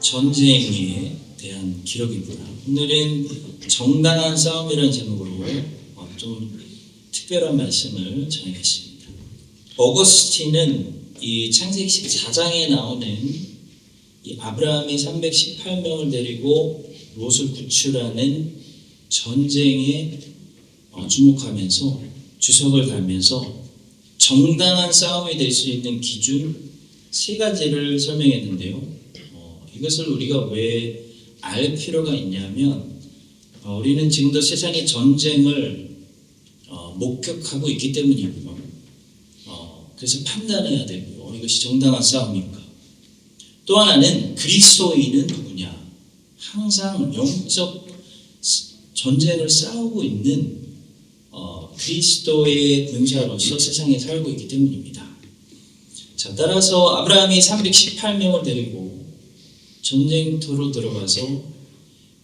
전쟁에 대한 기록입니다. 오늘은 정당한 싸움이라는 제목으로 좀 특별한 말씀을 전하겠습니다. 어거스틴은 이 창세기 14장에 나오는 이 아브라함이 318명을 데리고 롯을 구출하는 전쟁에 주목하면서 주석을 달면서 정당한 싸움이 될 수 있는 기준 3가지를 설명했는데요. 이것을 우리가 왜 알 필요가 있냐면 우리는 지금도 세상의 전쟁을 목격하고 있기 때문이고요. 그래서 판단해야 되고요. 이것이 정당한 싸움인가. 또 하나는 그리스도인은 누구냐. 항상 영적 전쟁을 싸우고 있는 그리스도의 군사로서 세상에 살고 있기 때문입니다. 자, 따라서 아브라함이 318명을 데리고 전쟁터로 들어가서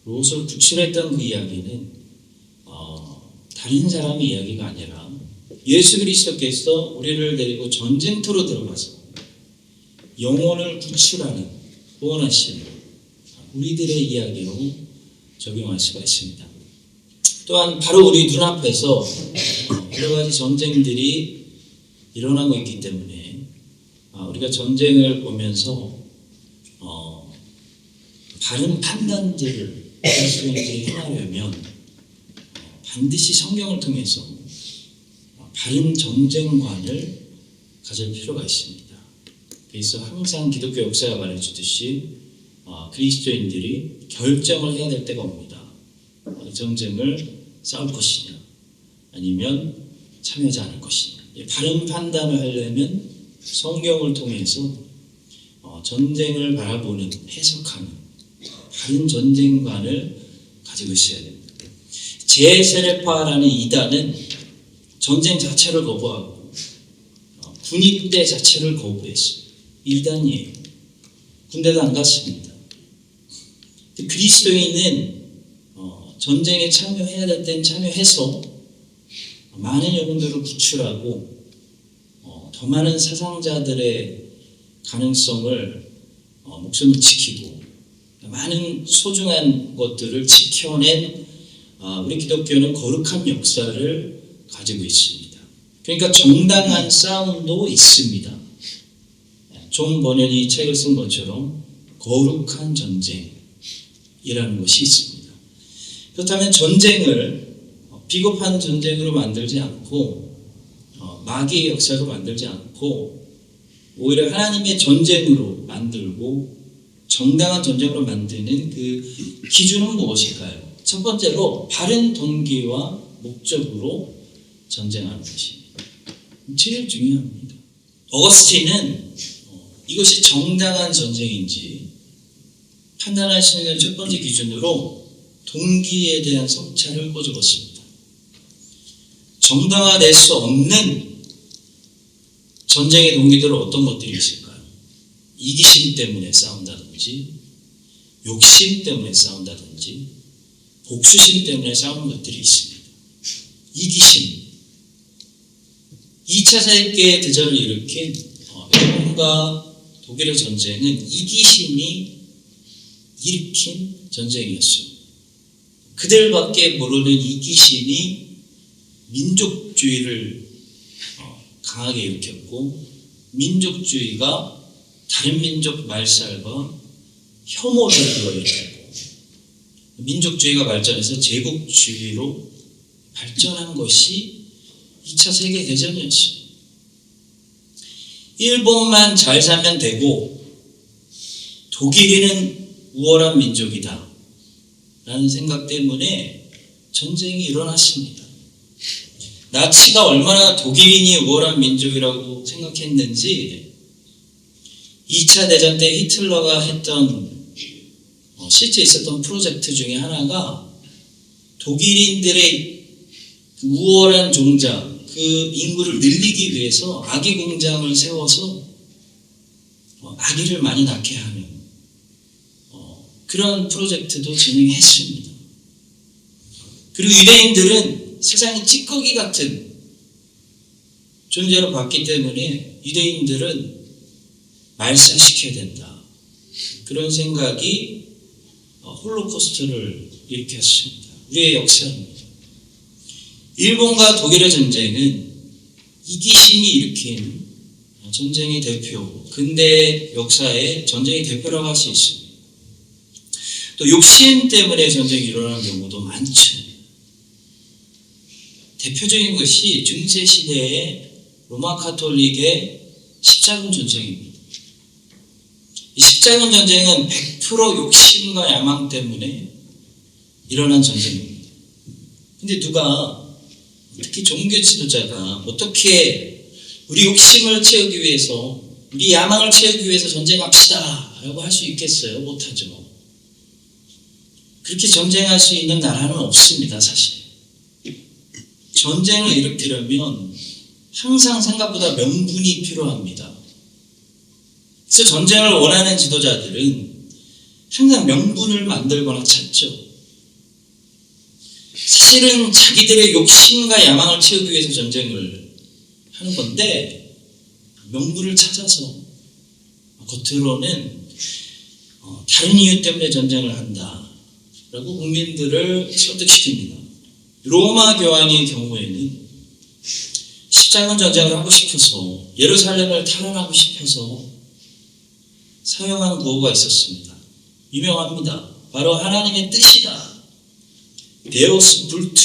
롯을 구출했던 그 이야기는 다른 사람의 이야기가 아니라 예수 그리스도께서 우리를 데리고 전쟁터로 들어가서 영혼을 구출하는 구원하시는 우리들의 이야기로 적용할 수가 있습니다. 또한 바로 우리 눈앞에서 여러 가지 전쟁들이 일어나고 있기 때문에 우리가 전쟁을 보면서 바른 판단들을 그리스도인들이 행하려면 반드시 성경을 통해서 바른 전쟁관을 가질 필요가 있습니다. 그래서 항상 기독교 역사가 말해주듯이 그리스도인들이 결정을 해야 될 때가 옵니다. 전쟁을 싸울 것이냐 아니면 참여하지 않을 것이냐. 바른 판단을 하려면 성경을 통해서 전쟁을 바라보는 해석하는 바른 전쟁관을 가지고 있어야 됩니다. 제세례파라는 이단은 전쟁 자체를 거부하고 군입대 자체를 거부했어요. 이단이에요. 군대도 안 갔습니다. 그리스도인은 전쟁에 참여해야 될 땐 참여해서 많은 영혼들을 구출하고 더 많은 사상자들의 가능성을 목숨을 지키고 많은 소중한 것들을 지켜낸 우리 기독교는 거룩한 역사를 가지고 있습니다. 그러니까 정당한 싸움도 있습니다. 존 버년이 책을 쓴 것처럼 거룩한 전쟁이라는 것이 있습니다. 그렇다면 전쟁을 비겁한 전쟁으로 만들지 않고 마귀의 역사로 만들지 않고 오히려 하나님의 전쟁으로 만들고 정당한 전쟁으로 만드는 그 기준은 무엇일까요? 첫 번째로 바른 동기와 목적으로 전쟁하는 것입니다. 제일 중요합니다. 어거스틴은 이것이 정당한 전쟁인지 판단할 수 있는 첫 번째 기준으로 동기에 대한 성찰을 꼬집었습니다. 정당화될 수 없는 전쟁의 동기들은 어떤 것들이 있을까요? 이기심 때문에 싸운다든지, 욕심 때문에 싸운다든지, 복수심 때문에 싸우는 것들이 있습니다. 이기심. 2차 세계대전을 일으킨 일본과 독일의 전쟁은 이기심이 일으킨 전쟁이었어요. 그들밖에 모르는 이기심이 민족주의를 강하게 일으켰고, 민족주의가 다른 민족 말살과 혐오를 불러일으켰고, 민족주의가 발전해서 제국주의로 발전한 것이 2차 세계대전이었어요. 일본만 잘 살면 되고 독일인은 우월한 민족이다 라는 생각 때문에 전쟁이 일어났습니다. 나치가 얼마나 독일인이 우월한 민족이라고 생각했는지 2차 대전 때 히틀러가 했던 실제 있었던 프로젝트 중에 하나가 독일인들의 우월한 종자, 그 인구를 늘리기 위해서 아기 공장을 세워서 아기를 많이 낳게 하는 그런 프로젝트도 진행했습니다. 그리고 유대인들은 세상의 찌꺼기 같은 존재로 봤기 때문에 유대인들은 말살시켜야 된다. 그런 생각이 홀로코스트를 일으켰습니다. 우리의 역사입니다. 일본과 독일의 전쟁은 이기심이 일으킨 전쟁의 대표, 근대 역사의 전쟁의 대표라고 할 수 있습니다. 또 욕심 때문에 전쟁이 일어나는 경우도 많죠. 대표적인 것이 중세시대의 로마 카톨릭의 십자군 전쟁입니다. 이 십자군 전쟁은 100% 욕심과 야망 때문에 일어난 전쟁입니다. 근데 누가, 특히 종교 지도자가 어떻게 우리 욕심을 채우기 위해서, 우리 야망을 채우기 위해서 전쟁합시다 라고 할 수 있겠어요? 못하죠. 그렇게 전쟁할 수 있는 나라는 없습니다, 사실. 전쟁을 일으키려면 항상 생각보다 명분이 필요합니다. 그래서 전쟁을 원하는 지도자들은 항상 명분을 만들거나 찾죠. 사실은 자기들의 욕심과 야망을 채우기 위해서 전쟁을 하는 건데, 명분을 찾아서 겉으로는 다른 이유 때문에 전쟁을 한다라고 국민들을 설득시킵니다. 로마 교황의 경우에는 십자군 전쟁을 하고 싶어서, 예루살렘을 탈환하고 싶어서 사용한 구호가 있었습니다. 유명합니다. 바로 하나님의 뜻이다. 데오스 불투,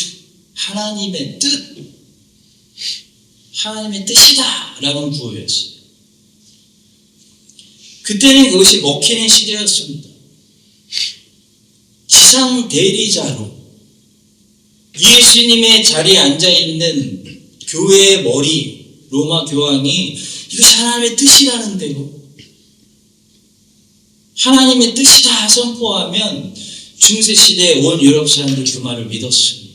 하나님의 뜻, 하나님의 뜻이다 라는 구호였어요. 그때는 그것이 먹히는 시대였습니다. 지상 대리자로 예수님의 자리에 앉아있는 교회의 머리, 로마 교황이 이것이 하나님의 뜻이라는데요. 하나님의 뜻이다 선포하면 중세시대에 온 유럽 사람들 그 말을 믿었습니다.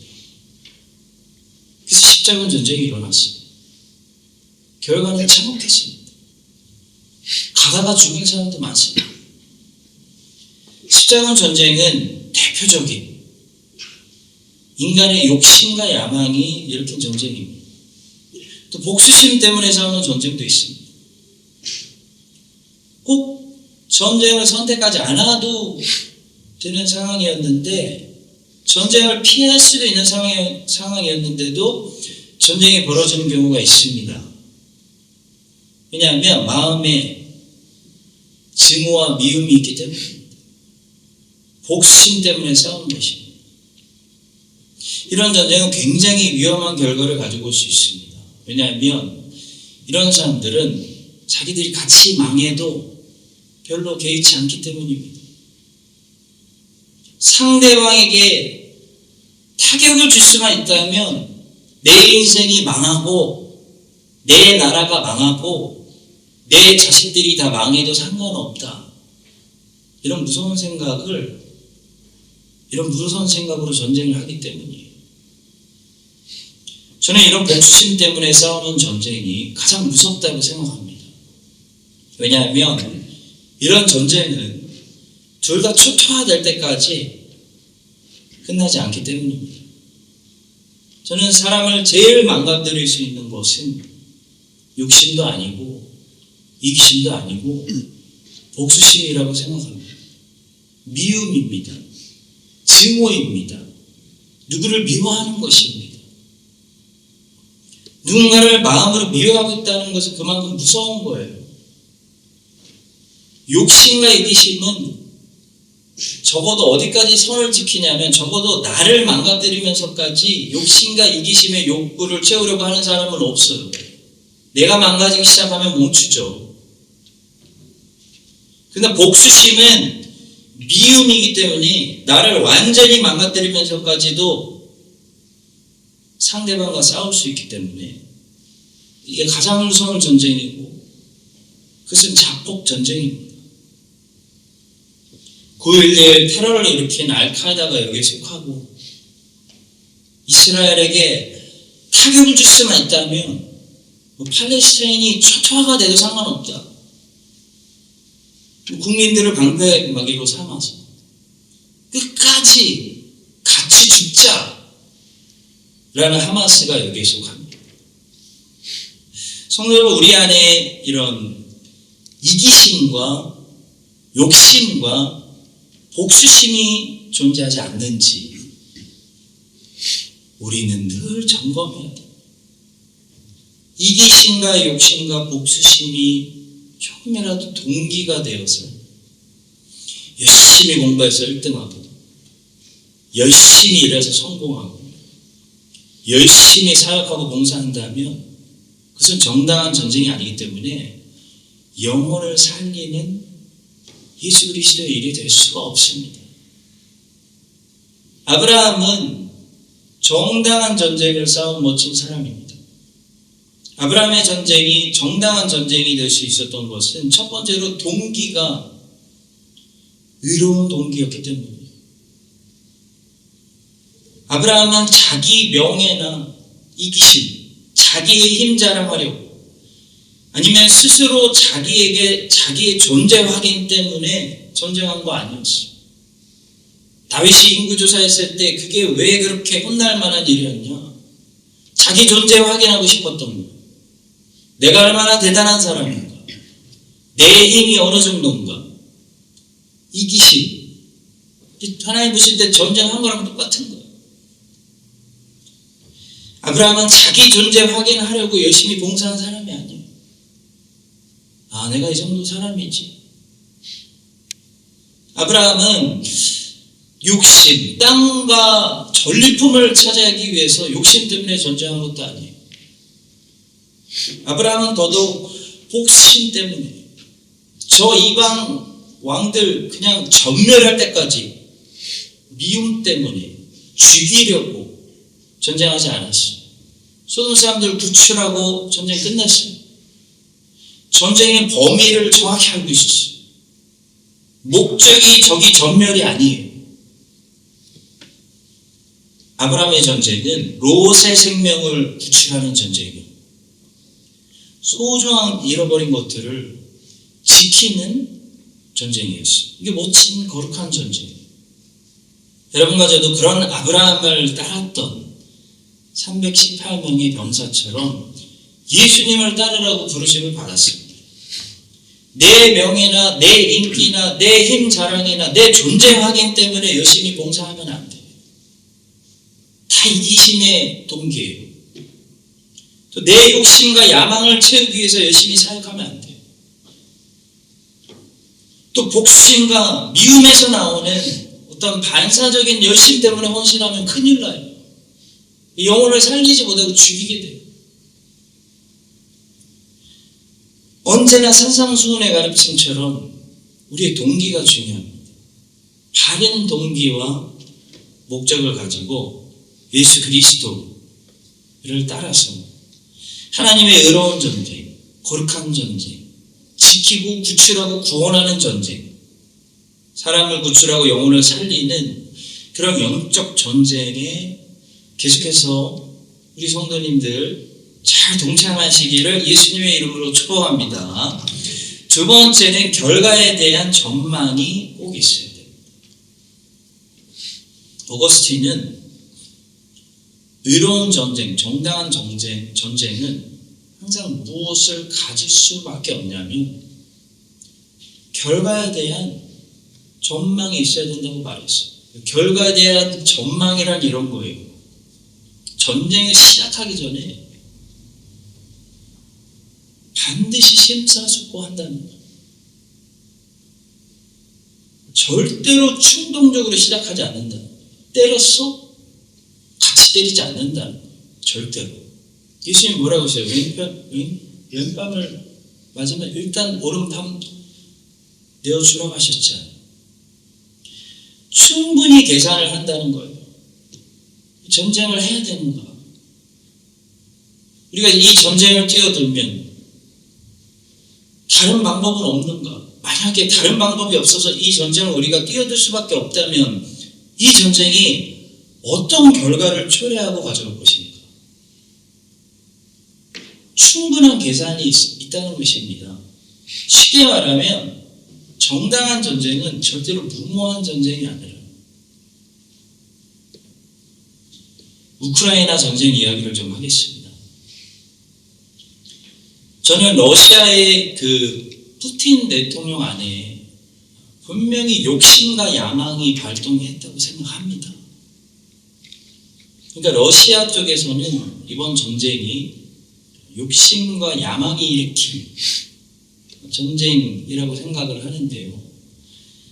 그래서 십자군 전쟁이 일어났습니다. 결과는 참혹했습니다. 가다가 죽은 사람도 많습니다. 십자군 전쟁은 대표적인 인간의 욕심과 야망이 일으킨 전쟁입니다. 또 복수심 때문에 싸우는 전쟁도 있습니다. 꼭 전쟁을 선택하지 않아도 되는 상황이었는데, 전쟁을 피할 수도 있는 상황이었는데도 전쟁이 벌어지는 경우가 있습니다. 왜냐하면 마음에 증오와 미움이 있기 때문입니다. 복수심 때문에 싸우는 것입니다. 이런 전쟁은 굉장히 위험한 결과를 가지고 올 수 있습니다. 왜냐하면 이런 사람들은 자기들이 같이 망해도 별로 개의치 않기 때문입니다. 상대방에게 타격을 줄 수만 있다면 내 인생이 망하고 내 나라가 망하고 내 자식들이 다 망해도 상관없다. 이런 무서운 생각으로 전쟁을 하기 때문이에요. 저는 이런 복수심 때문에 싸우는 전쟁이 가장 무섭다고 생각합니다. 왜냐하면 이런 전쟁은 둘 다 초토화될 때까지 끝나지 않기 때문입니다. 저는 사람을 제일 망가뜨릴 수 있는 것은 욕심도 아니고 이기심도 아니고 복수심이라고 생각합니다. 미움입니다. 증오입니다. 누구를 미워하는 것입니다. 누군가를 마음으로 미워하고 있다는 것은 그만큼 무서운 거예요. 욕심과 이기심은 적어도 어디까지 선을 지키냐면, 적어도 나를 망가뜨리면서까지 욕심과 이기심의 욕구를 채우려고 하는 사람은 없어요. 내가 망가지기 시작하면 멈추죠. 근데 복수심은 미움이기 때문에 나를 완전히 망가뜨리면서까지도 상대방과 싸울 수 있기 때문에 이게 가장 무서운 전쟁이고, 그것은 자폭 전쟁입니다. 9.11 테러를 일으킨 알카에다가 여기에 속하고, 이스라엘에게 타격을 줄 수만 있다면 팔레스타인이 초토화가 돼도 상관없다. 국민들을 방패막이로 삼아서 끝까지 같이 죽자 라는 하마스가 여기에 속합니다. 성도 여러분, 우리 안에 이런 이기심과 욕심과 복수심이 존재하지 않는지 우리는 늘 점검해야 돼요. 이기심과 욕심과 복수심이 조금이라도 동기가 되어서 열심히 공부해서 1등하고 열심히 일해서 성공하고 열심히 사역하고 봉사한다면 그것은 정당한 전쟁이 아니기 때문에 영혼을 살리는 예수 그리스도의 일이 될 수가 없습니다. 아브라함은 정당한 전쟁을 싸운 멋진 사람입니다. 아브라함의 전쟁이 정당한 전쟁이 될 수 있었던 것은 첫 번째로 동기가 의로운 동기였기 때문입니다. 아브라함은 자기 명예나 이기심, 자기의 힘 자랑하려고 아니면 스스로 자기의 존재 확인 때문에 전쟁한 거 아니었어요. 다윗이 인구조사했을 때 그게 왜 그렇게 혼날 만한 일이었냐? 자기 존재 확인하고 싶었던 거예요. 내가 얼마나 대단한 사람인가? 내 힘이 어느 정도인가? 이기심. 하나님 보실 때 전쟁한 거랑 똑같은 거예요. 아브라함은 자기 존재 확인하려고 열심히 봉사한 사람이 아니에요. 아, 내가 이 정도 사람이지. 아브라함은 욕심, 땅과 전리품을 차지하기 위해서 욕심 때문에 전쟁한 것도 아니에요. 아브라함은 더더욱 복수심 때문에 저 이방 왕들 그냥 전멸할 때까지 미움 때문에 죽이려고 전쟁하지 않았어요. 소돔 사람들 구출하고 전쟁이 끝났어요. 전쟁의 범위를 정확히 알고 있었어요. 목적이 저기 전멸이 아니에요. 아브라함의 전쟁은 롯의 생명을 구출하는 전쟁이에요. 소중한 잃어버린 것들을 지키는 전쟁이었어요. 이게 멋진 거룩한 전쟁이에요. 여러분과 저도 그런 아브라함을 따랐던 318명의 병사처럼 예수님을 따르라고 부르심을 받았습니다. 내 명예나 내 인기나 내 힘 자랑이나 내 존재 확인 때문에 열심히 봉사하면 안 돼요. 다 이기심의 동기예요. 또 내 욕심과 야망을 채우기 위해서 열심히 사역하면 안 돼요. 또 복수심과 미움에서 나오는 어떤 반사적인 열심 때문에 헌신하면 큰일 나요. 영혼을 살리지 못하고 죽이게 돼요. 언제나 산상수훈의 가르침처럼 우리의 동기가 중요합니다. 바른 동기와 목적을 가지고 예수 그리스도를 따라서 하나님의 의로운 전쟁, 거룩한 전쟁, 지키고 구출하고 구원하는 전쟁, 사람을 구출하고 영혼을 살리는 그런 영적 전쟁에 계속해서 우리 성도님들 잘 동참하시기를 예수님의 이름으로 축복합니다. 두 번째는 결과에 대한 전망이 꼭 있어야 됩니다. 어거스틴은 의로운 전쟁, 정당한 전쟁은 항상 무엇을 가질 수밖에 없냐면 결과에 대한 전망이 있어야 된다고 말했어요. 결과에 대한 전망이란 이런 거예요. 전쟁을 시작하기 전에 반드시 심사숙고한다는 거예요. 절대로 충동적으로 시작하지 않는다. 때렸어? 같이 때리지 않는다. 절대로. 예수님이 뭐라고 하세요? 왼뺨을 맞으면 일단 오른밤 내어주라고 하셨잖아요. 충분히 계산을 한다는 거예요. 전쟁을 해야 되는가? 우리가 이 전쟁을 뛰어들면 다른 방법은 없는가? 만약에 다른 방법이 없어서 이 전쟁을 우리가 뛰어들 수밖에 없다면 이 전쟁이 어떤 결과를 초래하고 가져올 것입니까? 충분한 계산이 있다는 것입니다. 쉽게 말하면 정당한 전쟁은 절대로 무모한 전쟁이 아니라 우크라이나 전쟁 이야기를 좀 하겠습니다. 저는 러시아의 그 푸틴 대통령 안에 분명히 욕심과 야망이 발동했다고 생각합니다. 그러니까 러시아 쪽에서는 이번 전쟁이 욕심과 야망이 일으킨 전쟁이라고 생각을 하는데요.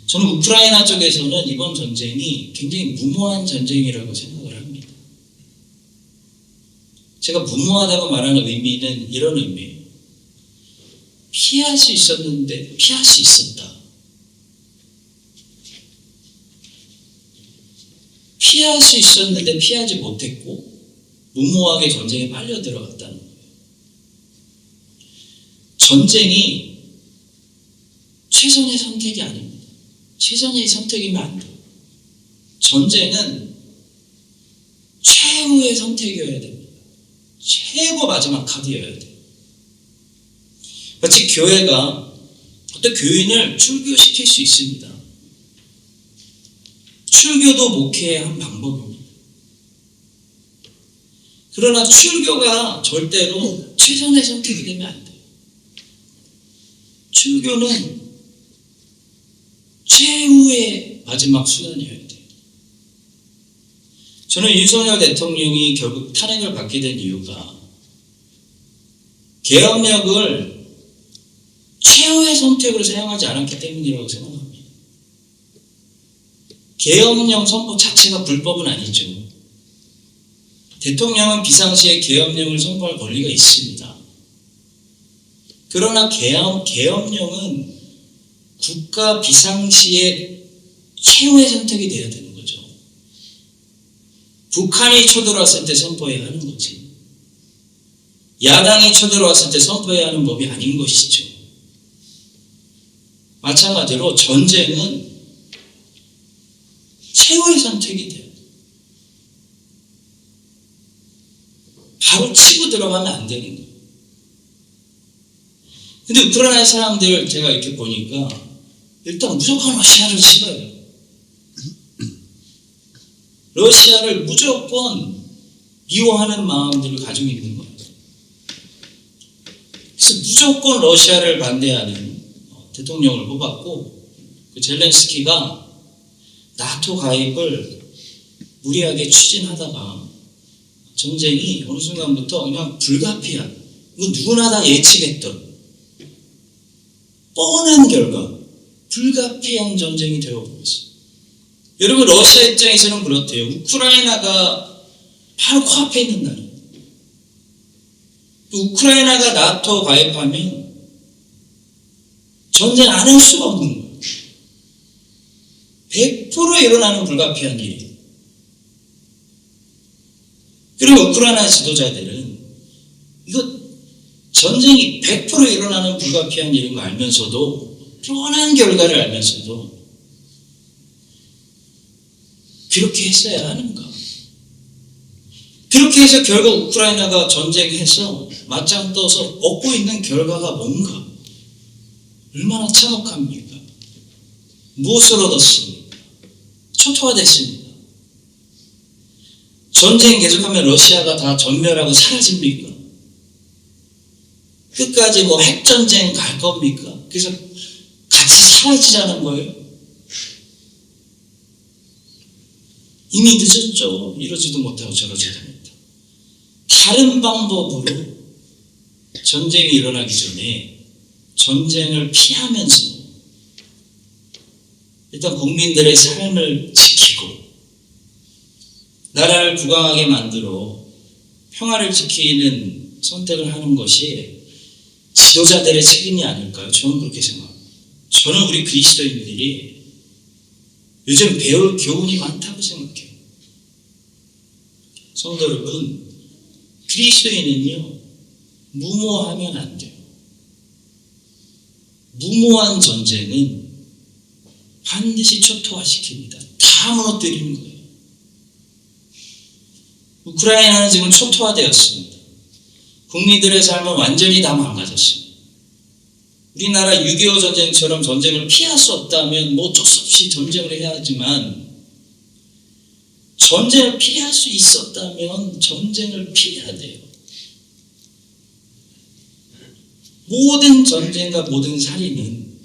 저는 우크라이나 쪽에서는 이번 전쟁이 굉장히 무모한 전쟁이라고 생각을 합니다. 제가 무모하다고 말하는 의미는 이런 의미예요. 피할 수 있었는데 피할 수 있었다. 피할 수 있었는데 피하지 못했고 무모하게 전쟁에 빨려 들어갔다는 거예요. 전쟁이 최선의 선택이 아닙니다. 최선의 선택이면 안 돼요. 전쟁은 최후의 선택이어야 됩니다. 최고 마지막 카드여야 돼요. 마치 교회가 어떤 교인을 출교시킬 수 있습니다. 출교도 목회의 한 방법입니다. 그러나 출교가 절대로 최선의 선택이 되면 안 돼요. 출교는 최후의 마지막 수단이어야 돼요. 저는 윤석열 대통령이 결국 탄핵을 받게 된 이유가 계엄령을 최후의 선택으로 사용하지 않았기 때문이라고 생각합니다. 계엄령 선포 자체가 불법은 아니죠. 대통령은 비상시에 계엄령을 선포할 권리가 있습니다. 그러나 계엄령은 국가 비상시에 최후의 선택이 되어야 되는 거죠. 북한이 쳐들어왔을 때 선포해야 하는 거지. 야당이 쳐들어왔을 때 선포해야 하는 법이 아닌 것이죠. 마찬가지로 전쟁은 최후의 선택이 돼요. 바로 치고 들어가면 안 되는 거예요. 근데 우크라이나 사람들 제가 이렇게 보니까 일단 무조건 러시아를 싫어요. 러시아를 무조건 미워하는 마음들을 가지고 있는 거예요. 그래서 무조건 러시아를 반대하는 대통령을 뽑았고 그 젤렌스키가 나토 가입을 무리하게 추진하다가 전쟁이 어느 순간부터 그냥 불가피한, 이거 누구나 다 예측했던 뻔한 결과, 불가피한 전쟁이 되어버렸어요. 여러분, 러시아 입장에서는 그렇대요. 우크라이나가 바로 코앞에 있는 나라. 우크라이나가 나토 가입하면 전쟁 안 할 수가 없는 거예요. 100% 일어나는 불가피한 일이에요. 그리고 우크라이나 지도자들은 이거 전쟁이 100% 일어나는 불가피한 일인 거 알면서도, 뻔한 결과를 알면서도 그렇게 했어야 하는가? 그렇게 해서 결국 우크라이나가 전쟁해서 맞짱 떠서 얻고 있는 결과가 뭔가? 얼마나 참혹합니까? 무엇을 얻었습니까? 초토화됐습니다. 전쟁 계속하면 러시아가 다 전멸하고 사라집니까? 끝까지 뭐 핵전쟁 갈 겁니까? 그래서 같이 사라지자는 거예요? 이미 늦었죠. 이러지도 못하고 저러지도 못하고. 다른 방법으로 전쟁이 일어나기 전에 전쟁을 피하면서 일단 국민들의 삶을 지키고 나라를 부강하게 만들어 평화를 지키는 선택을 하는 것이 지도자들의 책임이 아닐까요? 저는 그렇게 생각합니다. 저는 우리 그리스도인들이 요즘 배울 교훈이 많다고 생각해요. 성도 여러분, 그리스도인은요, 무모하면 안 돼요. 무모한 전쟁은 반드시 초토화시킵니다. 다 무너뜨리는 거예요. 우크라이나는 지금 초토화되었습니다. 국민들의 삶은 완전히 다 망가졌습니다. 우리나라 6.25 전쟁처럼 전쟁을 피할 수 없다면 뭐 어쩔 수 없이 전쟁을 해야 하지만 전쟁을 피할 수 있었다면 전쟁을 피해야 돼요. 모든 전쟁과 모든 살인은,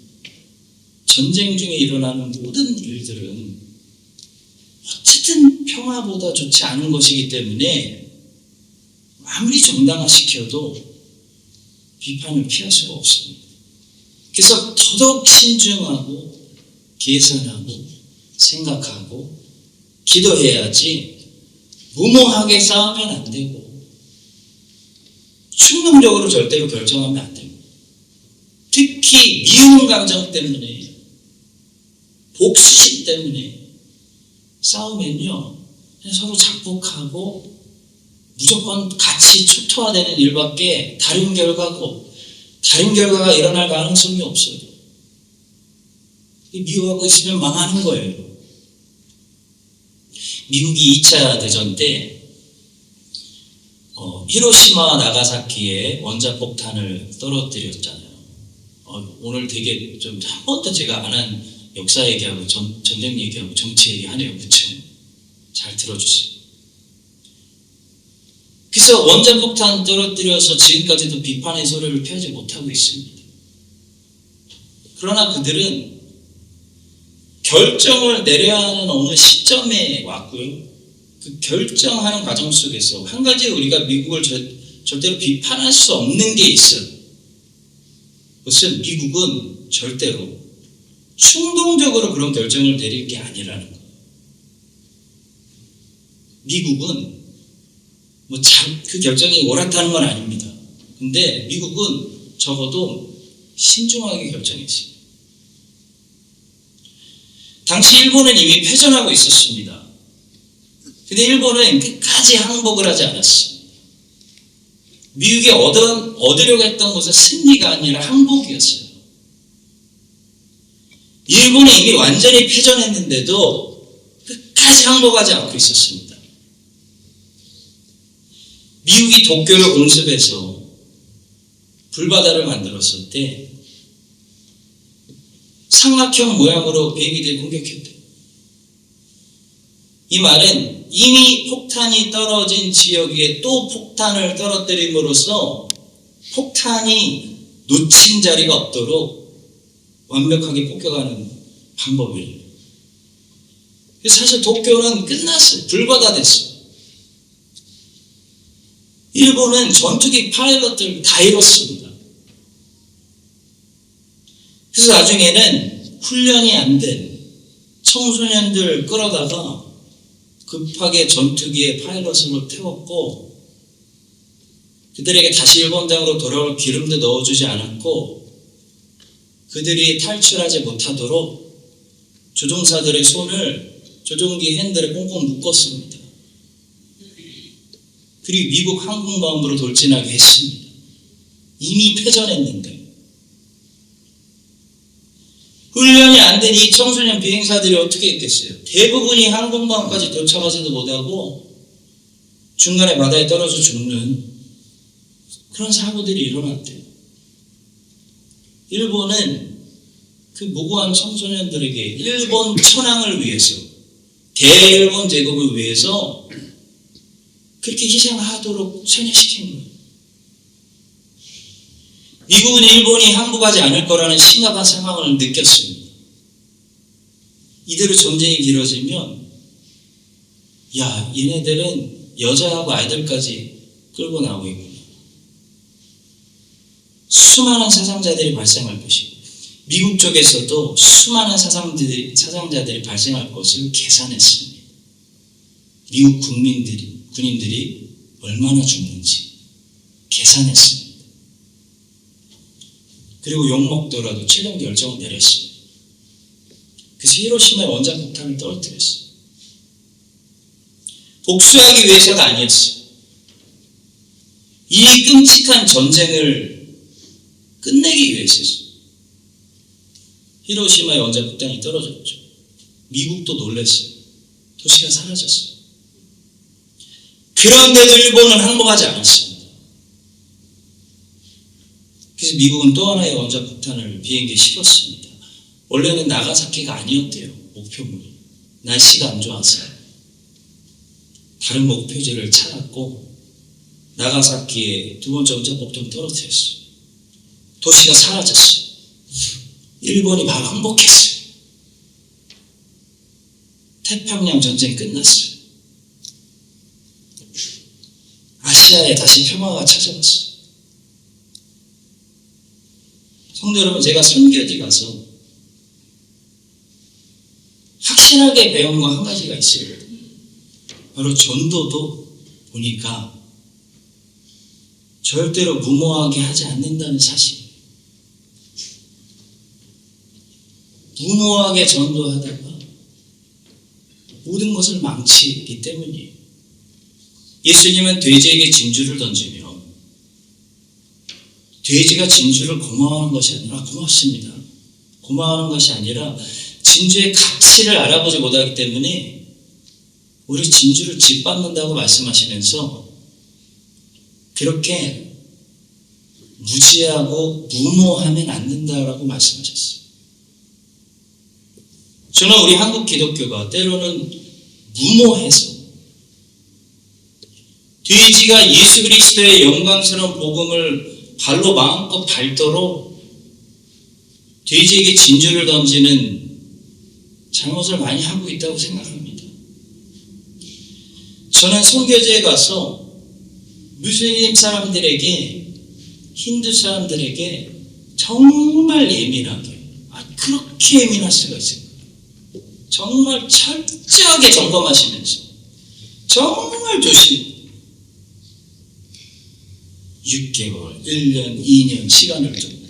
전쟁 중에 일어나는 모든 일들은 어쨌든 평화보다 좋지 않은 것이기 때문에 아무리 정당화시켜도 비판을 피할 수가 없습니다. 그래서 더더욱 신중하고 계산하고 생각하고 기도해야지 무모하게 싸우면 안 되고 충동적으로 절대로 결정하면 안 됩니다. 특히 미움 감정 때문에, 복수심 때문에 싸우면요, 서로 작곡하고 무조건 같이 초토화되는 일밖에 다른 결과가 일어날 가능성이 없어요. 미워하고 있으면 망하는 거예요. 미국이 2차 대전 때 히로시마 나가사키에 원자폭탄을 떨어뜨렸잖아요. 오늘 되게 좀 한 번도 제가 안 한 역사 얘기하고 전쟁 얘기하고 정치 얘기하네요. 그렇죠? 잘 들어주세요. 그래서 원자폭탄 떨어뜨려서 지금까지도 비판의 소리를 펴지 못하고 있습니다. 그러나 그들은 결정을 내려야 하는 어느 시점에 왔고요. 그 결정하는 과정 속에서 한 가지 우리가 미국을 절대로 비판할 수 없는 게 있어요. 그것은 미국은 절대로 충동적으로 그런 결정을 내릴 게 아니라는 거예요. 미국은 그 결정이 옳았다는 건 아닙니다. 근데 미국은 적어도 신중하게 결정했어요. 당시 일본은 이미 패전하고 있었습니다. 근데 일본은 끝까지 항복을 하지 않았습니다. 미국이 얻으려고 했던 것은 승리가 아니라 항복이었어요. 일본은 이미 완전히 패전했는데도 끝까지 항복하지 않고 있었습니다. 미국이 도쿄를 공습해서 불바다를 만들었을 때 삼각형 모양으로 비행기들이 공격했대요. 이 말은 이미 폭탄이 떨어진 지역에 또 폭탄을 떨어뜨림으로써 폭탄이 놓친 자리가 없도록 완벽하게 폭격하는 방법이에요. 사실 도쿄는 끝났어요. 불바다 됐어요. 일본은 전투기 파일럿들 다 잃었습니다. 그래서 나중에는 훈련이 안 된 청소년들 끌어다가 급하게 전투기에 파일럿으로 태웠고 그들에게 다시 일본 땅으로 돌아올 기름도 넣어주지 않았고 그들이 탈출하지 못하도록 조종사들의 손을 조종기 핸들에 꽁꽁 묶었습니다. 그리고 미국 항공모함으로 돌진하게 했습니다. 이미 패전했는데 훈련이 안 된 이 청소년 비행사들이 어떻게 했겠어요? 대부분이 항공모함까지 도착하지도 못하고 중간에 바다에 떨어져 죽는 그런 사고들이 일어났대요. 일본은 그 무고한 청소년들에게 일본 천황을 위해서, 대일본 제국을 위해서 그렇게 희생하도록 세뇌시킨 거예요. 미국은 일본이 항복하지 않을 거라는 심각한 상황을 느꼈습니다. 이대로 전쟁이 길어지면 얘네들은 여자하고 아이들까지 끌고 나오겠구나. 수많은 사상자들이 발생할 것이고 미국 쪽에서도 수많은 사상자들이 발생할 것을 계산했습니다. 미국 군인들이 얼마나 죽는지 계산했습니다. 그리고 욕먹더라도 최종 결정을 내렸습니다. 그래서 히로시마에 원자폭탄을 떨어뜨렸어요. 복수하기 위해서가 아니었어요. 이 끔찍한 전쟁을 끝내기 위해서였어요. 히로시마에 원자폭탄이 떨어졌죠. 미국도 놀랐어요. 도시가 사라졌어요. 그런데도 일본은 항복하지 않았습니다. 그래서 미국은 또 하나의 원자폭탄을 비행기에 실었습니다. 원래는 나가사키가 아니었대요. 목표물이. 날씨가 안 좋아서. 다른 목표지를 찾았고 나가사키에 두 번째 원자폭탄을 떨어뜨렸어요. 도시가 사라졌어요. 일본이 바로 항복했어요. 태평양 전쟁이 끝났어요. 아시아에 다시 평화가 찾아왔어요. 성도 여러분, 제가 선교지 가서 확실하게 배운 거 한 가지가 있어요. 바로 전도도 보니까 절대로 무모하게 하지 않는다는 사실. 무모하게 전도하다가 모든 것을 망치기 때문이에요. 예수님은 돼지에게 진주를 던지며 돼지가 진주를 고마워하는 것이 아니라 고맙습니다. 고마워하는 것이 아니라 진주의 가치를 알아보지 못하기 때문에 우리 진주를 짓밟는다고 말씀하시면서 그렇게 무지하고 무모하면 안 된다라고 말씀하셨어요. 저는 우리 한국 기독교가 때로는 무모해서 돼지가 예수 그리스도의 영광스러운 복음을 발로 마음껏 밟도록 돼지에게 진주를 던지는 잘못을 많이 하고 있다고 생각합니다. 저는 선교지에 가서 무슬림 사람들에게, 힌두 사람들에게 정말 예민하게, 그렇게 예민할 수가 있어요. 정말 철저하게 점검하시면서 정말 조심 6개월, 1년, 2년 시간을 두고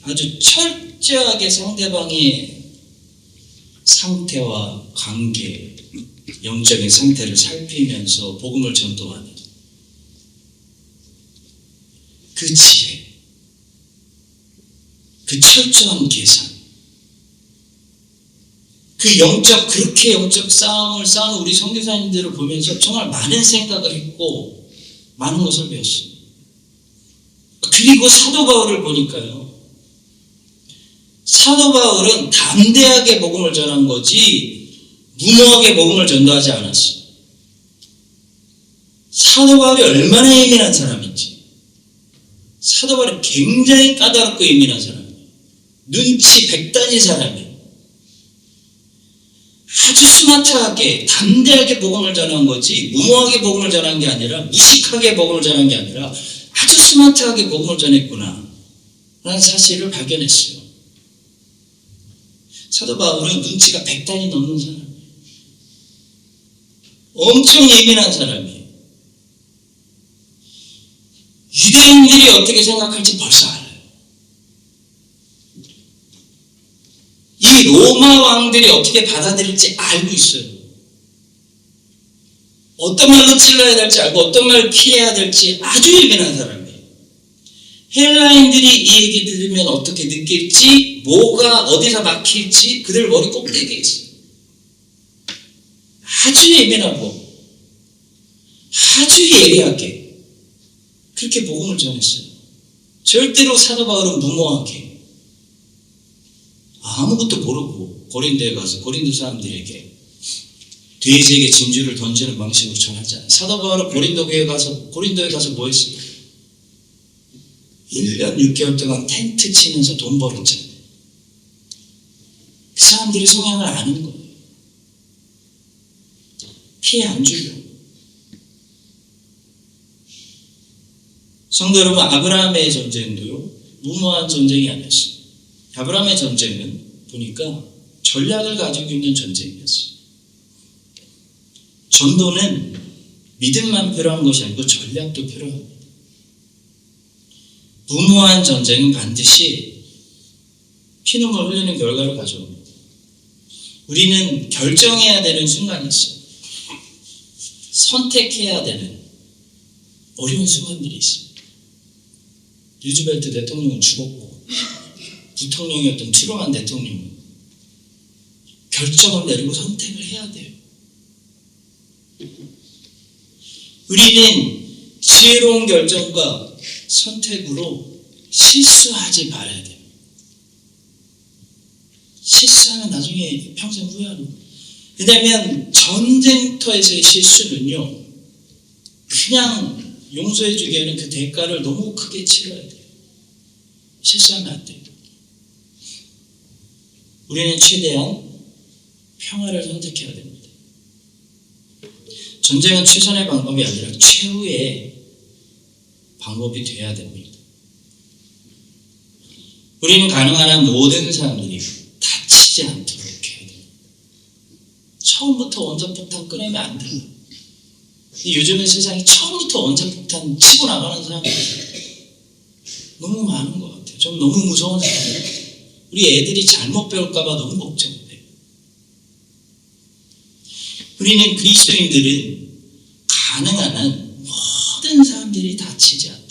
아주 철저하게 상대방의 상태와 관계, 영적인 상태를 살피면서 복음을 전도하는 그 지혜, 그 철저한 계산, 그렇게 영적 싸움을 싸우는 우리 선교사님들을 보면서 정말 많은 생각을 했고 많은 것을 배웠습니다. 그리고 사도 바울을 보니까요, 사도 바울은 담대하게 복음을 전한 거지 무모하게 복음을 전도하지 않았어요. 사도 바울이 얼마나 예민한 사람인지, 사도 바울이 굉장히 까다롭고 예민한 사람이에요. 눈치 백단인 사람이에요. 아주 스마트하게 담대하게 복음을 전한 거지 무모하게 복음을 전한 게 아니라, 무식하게 복음을 전한 게 아니라 아주 스마트하게 복음을 전했구나 라는 사실을 발견했어요. 사도 바울은 눈치가 100단이 넘는 사람이에요. 엄청 예민한 사람이에요. 유대인들이 어떻게 생각할지 벌써 알아요. 이 로마 왕들이 어떻게 받아들일지 알고 있어요. 어떤 말로 찔러야 될지 알고 어떤 말을 피해야 될지 아주 예민한 사람이에요. 헬라인들이 이 얘기 들으면 어떻게 느낄지, 뭐가 어디서 막힐지 그들 머리 꼭대기에 있어요. 아주 예민하고 아주 예리하게 그렇게 복음을 전했어요. 절대로 사도 바울은 무모하게 아무것도 모르고 고린도에 가서 고린도 사람들에게 돼지에게 진주를 던지는 방식으로 전하지 않아요. 사도 바울은 고린도에 가서 뭐 했어요? 1년 6개월 동안 텐트 치면서 돈 벌었잖아요. 그 사람들이 성향을 아는 거예요. 피해 안 주려고. 성도 여러분, 아브라함의 전쟁도요, 무모한 전쟁이 아니었어요. 아브라함의 전쟁은 보니까 전략을 가지고 있는 전쟁이었어요. 전도는 믿음만 필요한 것이 아니고 전략도 필요합니다. 무모한 전쟁은 반드시 피눈물 흘리는 결과를 가져옵니다. 우리는 결정해야 되는 순간이 있어요. 선택해야 되는 어려운 순간들이 있습니다. 루즈벨트 대통령은 죽었고 부통령이었던 트루만 대통령은 결정을 내리고 선택을 해야 돼요. 우리는 지혜로운 결정과 선택으로 실수하지 말아야 돼요. 실수하면 나중에 평생 후회하는 거예요. 왜냐하면 전쟁터에서의 실수는요, 그냥 용서해주기에는 그 대가를 너무 크게 치러야 돼요. 실수하면 안 돼요. 우리는 최대한 평화를 선택해야 됩니다. 전쟁은 최선의 방법이 아니라 최후의 방법이 돼야 됩니다. 우리는 가능한 한 모든 사람들이 다치지 않도록 해야 됩니다. 처음부터 원자폭탄 꺼내면 안 돼요. 요즘은 세상에 처음부터 원자폭탄 치고 나가는 사람들이 너무 많은 것 같아요. 좀 너무 무서운 사람들. 우리 애들이 잘못 배울까봐 너무 걱정돼요. 우리는 그리스도인들은 가능한 한 모든 사람들이 다치지 않도록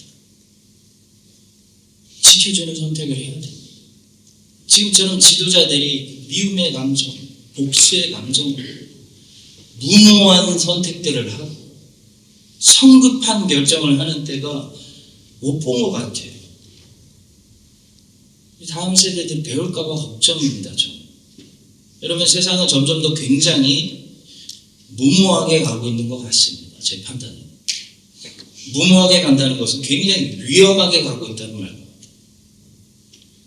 지켜주는 선택을 해야 됩니다. 지금처럼 지도자들이 미움의 감정, 복수의 감정으로 무모한 선택들을 하고 성급한 결정을 하는 때가 못 본 것 같아요. 다음 세대들 배울까봐 걱정입니다. 저는. 여러분, 세상은 점점 더 굉장히 무모하게 가고 있는 것 같습니다. 제 판단은. 무모하게 간다는 것은 굉장히 위험하게 가고 있다는 말입니다.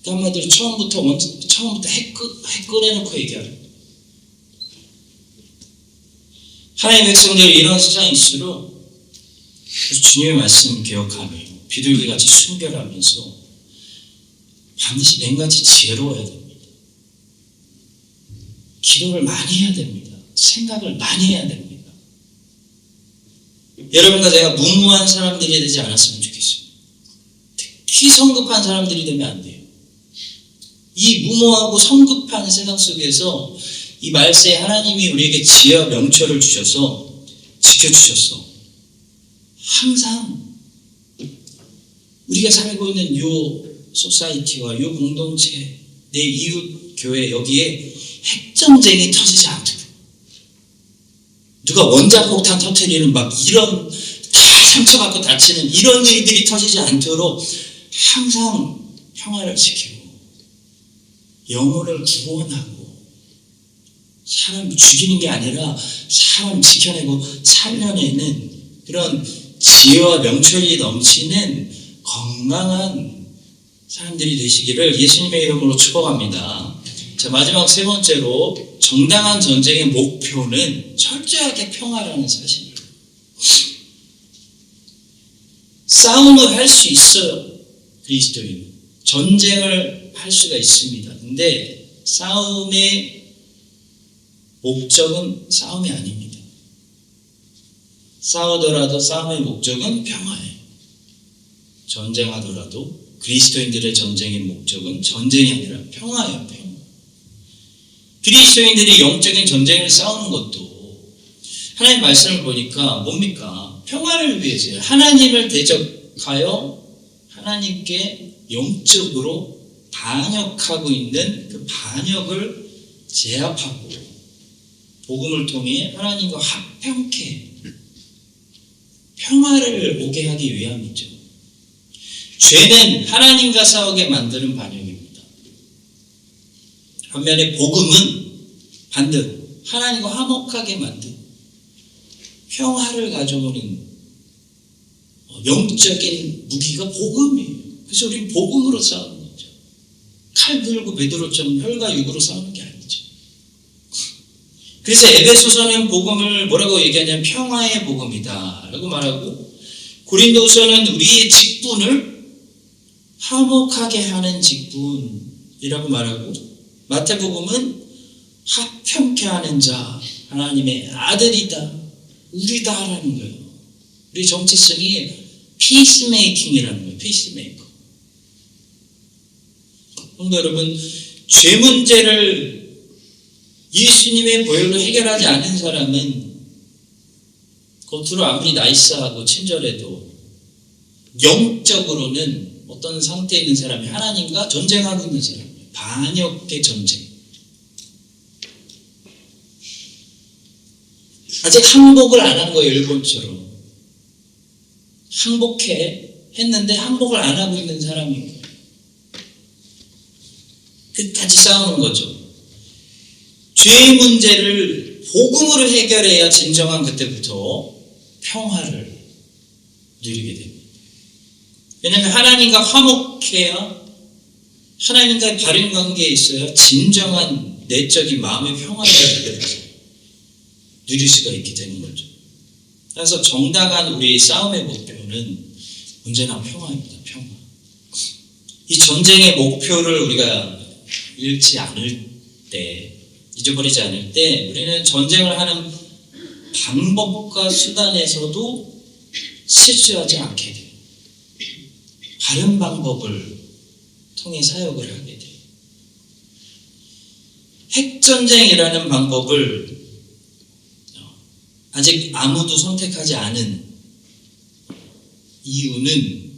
한마디로 처음부터 핵 꺼내놓고 얘기하는 거예요. 하나님의 백성들이 이런 세상일수록 주님의 말씀 기억하며 비둘기같이 순결하면서 반드시 맨같이 지혜로워야 됩니다. 기도를 많이 해야 됩니다. 생각을 많이 해야 됩니다. 여러분과 제가 무모한 사람들이 되지 않았으면 좋겠습니다. 특히 성급한 사람들이 되면 안 돼요. 이 무모하고 성급한 세상 속에서 이 말세에 하나님이 우리에게 지혜와 명철을 주셔서 지켜주셔서 항상 우리가 살고 있는 요 소사이티와 요 공동체, 내 이웃 교회 여기에 핵전쟁이 터지지 않도록, 누가 원자폭탄 터뜨리는 막 이런 다 상처받고 다치는 이런 일들이 터지지 않도록 항상 평화를 지키고 영혼을 구원하고 사람 죽이는 게 아니라 사람 지켜내고 살려내는 그런 지혜와 명철이 넘치는 건강한 사람들이 되시기를 예수님의 이름으로 축복합니다. 자, 마지막 세 번째로 정당한 전쟁의 목표는 철저하게 평화라는 사실입니다. 싸움을 할 수 있어요. 그리스도인은 전쟁을 할 수가 있습니다. 근데 싸움의 목적은 싸움이 아닙니다. 싸우더라도 싸움의 목적은 평화예요. 전쟁하더라도 그리스도인들의 전쟁의 목적은 전쟁이 아니라 평화예요. 평화. 그리스도인들이 영적인 전쟁을 싸우는 것도 하나님 말씀을 보니까 뭡니까? 평화를 위해서요. 하나님을 대적하여 하나님께 영적으로 반역하고 있는 그 반역을 제압하고 복음을 통해 하나님과 화평케 평화를 오게 하기 위함이죠. 죄는 하나님과 싸우게 만드는 반역입니다. 반면에 복음은 반대로 하나님과 화목하게 만든 평화를 가져오는 영적인 무기가 복음이에요. 그래서 우리는 복음으로 싸우는 거죠. 칼 들고 베드로처럼 혈과 육으로 싸우는 게 아니죠. 그래서 에베소서는 복음을 뭐라고 얘기하냐면 평화의 복음이다 라고 말하고, 고린도서는 우리의 직분을 화목하게 하는 직분이라고 말하고, 마태복음은 화평케 하는 자, 하나님의 아들이다, 우리다라는 거예요. 우리 정체성이 피스메이킹이라는 거예요. 피스메이커. 성도 여러분, 죄 문제를 예수님의 보혈로 해결하지 않은 사람은 겉으로 아무리 나이스하고 친절해도 영적으로는 어떤 상태에 있는 사람이 하나님과 전쟁하고 있는 사람이에요. 반역의 전쟁. 아직 항복을 안 한 거예요. 일본처럼. 했는데 항복을 안 하고 있는 사람이에요. 끝까지 싸우는 거죠. 죄의 문제를 복음으로 해결해야 진정한 그때부터 평화를 누리게 됩니다. 왜냐하면 하나님과 화목해야 하나님과의 바른 관계에 있어야 진정한 내적인 마음의 평화를 누릴 수가 있게 되는 거죠. 그래서 정당한 우리의 싸움의 목표는 언제나 평화입니다. 평화. 이 전쟁의 목표를 우리가 잃지 않을 때, 잊어버리지 않을 때 우리는 전쟁을 하는 방법과 수단에서도 실수하지 않게 돼요. 바른 방법을 통해 사역을 하게 돼요. 핵전쟁이라는 방법을 아직 아무도 선택하지 않은 이유는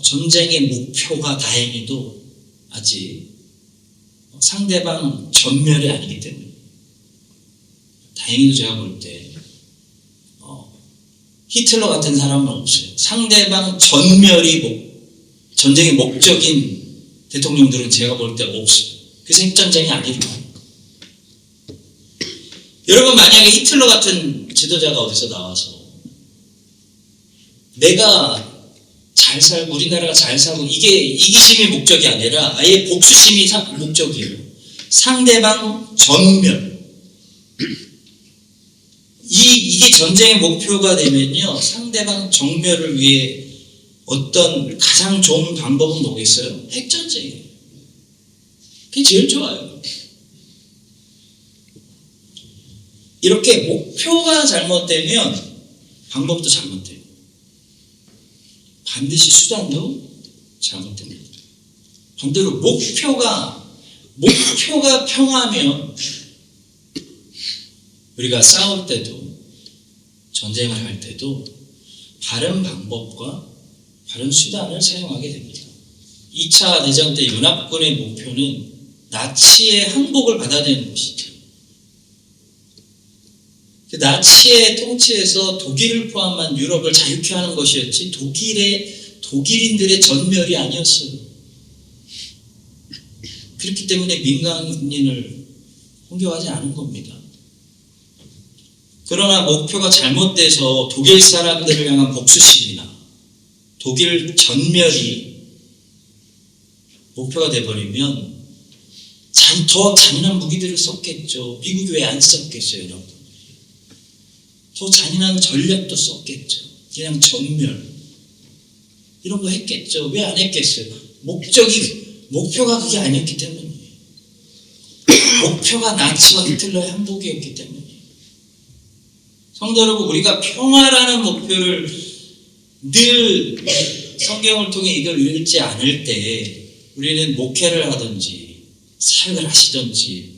전쟁의 목표가 다행히도 아직 상대방 전멸이 아니기 때문에, 다행히도 제가 볼 때 히틀러 같은 사람은 없어요. 상대방 전멸이 전쟁의 목적인 대통령들은 제가 볼 때 없어요. 그래서 핵전쟁이 아니고, 여러분 만약에 히틀러 같은 지도자가 어디서 나와서 내가 잘 살고 우리나라가 잘 살고, 이게 이기심이 목적이 아니라 아예 복수심이 목적이에요. 상대방 전멸. 이게 전쟁의 목표가 되면요, 상대방 정멸을 위해 어떤 가장 좋은 방법은 뭐겠어요? 핵전쟁이에요. 그게 제일 좋아요. 이렇게 목표가 잘못되면 방법도 잘못돼요. 반드시 수단도 잘못됩니다. 반대로 목표가 평하면 우리가 싸울 때도 전쟁을 할 때도 바른 방법과 바른 수단을 사용하게 됩니다. 2차 대전 때 연합군의 목표는 나치의 항복을 받아내는 것이죠. 나치의 통치에서 독일을 포함한 유럽을 자유케 하는 것이었지 독일인들의 전멸이 아니었어요. 그렇기 때문에 민간인을 공격하지 않은 겁니다. 그러나 목표가 잘못돼서 독일 사람들을 향한 복수심이나 독일 전멸이 목표가 돼버리면 더 잔인한 무기들을 썼겠죠. 미국이 왜 안 썼겠어요, 여러분? 더 잔인한 전략도 썼겠죠. 그냥 전멸 이런 거 했겠죠. 왜 안 했겠어요? 목표가 그게 아니었기 때문이에요. 목표가 나치와 히틀러의 항복이었기 때문이에요. 성도 여러분, 우리가 평화라는 목표를 늘 성경을 통해 이걸 읽지 않을 때 우리는 목회를 하든지 사역을 하시든지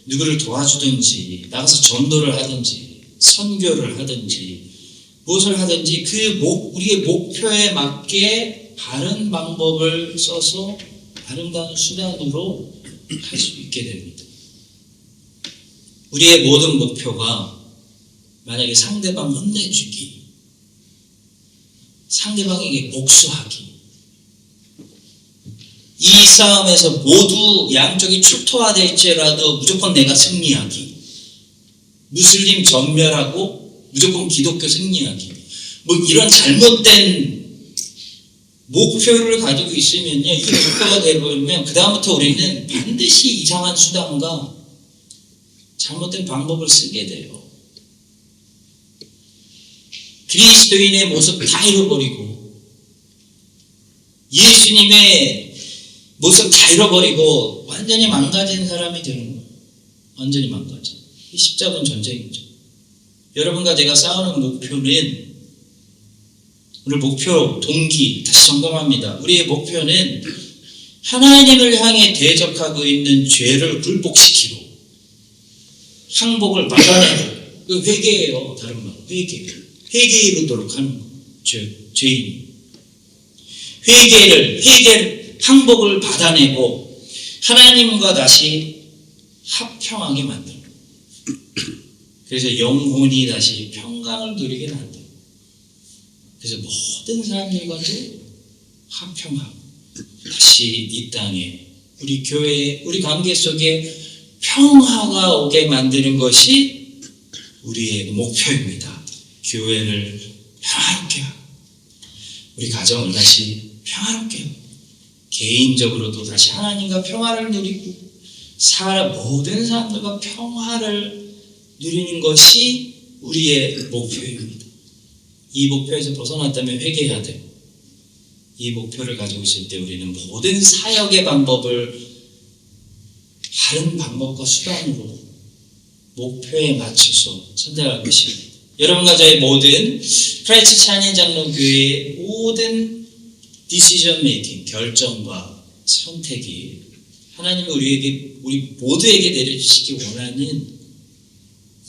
누구를 도와주든지 나가서 전도를 하든지 선교를 하든지 무엇을 하든지 우리의 목표에 맞게 바른 방법을 써서 아름다운 수단으로 할 수 있게 됩니다. 우리의 모든 목표가 만약에 상대방 혼내주기, 상대방에게 복수하기, 이 싸움에서 모두 양쪽이 출토화될지라도 무조건 내가 승리하기, 무슬림 전멸하고 무조건 기독교 승리하기, 이런 잘못된 목표를 가지고 있으면요, 이게 목표가 되어버리면 그 다음부터 우리는 반드시 이상한 수단과 잘못된 방법을 쓰게 돼요. 그리스도인의 모습 다 잃어버리고 예수님의 모습 다 잃어버리고 완전히 망가진 사람이 되는 거예요. 완전히 망가진. 이 십자군 전쟁이죠. 여러분과 제가 싸우는 목표는, 오늘 목표, 동기 다시 점검합니다. 우리의 목표는 하나님을 향해 대적하고 있는 죄를 굴복시키고 항복을 막아내고, 그 회개예요. 다른 말로 회개에 이르도록 하는 거. 죄인이 항복을 받아내고 하나님과 다시 합평하게 만들고, 그래서 영혼이 다시 평강을 누리게 만들고, 그래서 모든 사람들과도 합평하고 다시 이 땅에 우리 교회, 우리 관계 속에 평화가 오게 만드는 것이 우리의 목표입니다. 교회를 평화롭게 하고 우리 가정을 다시 평화롭게 하고 개인적으로도 다시 하나님과 평화를 누리고 모든 사람들과 평화를 누리는 것이 우리의 목표입니다. 이 목표에서 벗어났다면 회개해야 되고 이 목표를 가지고 있을 때 우리는 모든 사역의 방법을 다른 방법과 수단으로 목표에 맞춰서 선택할 것입니다. 여러분과 저의 모든 크라이스트 찬양 장로교회의 모든 디시전 메이킹, 결정과 선택이 하나님이 우리 모두에게 내려주시기 원하는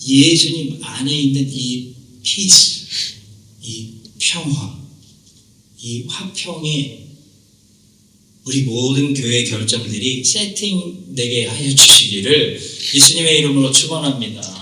예수님 안에 있는 이 피스, 이 평화, 이 화평에 우리 모든 교회 결정들이 세팅되게 하여 주시기를 예수님의 이름으로 축원합니다.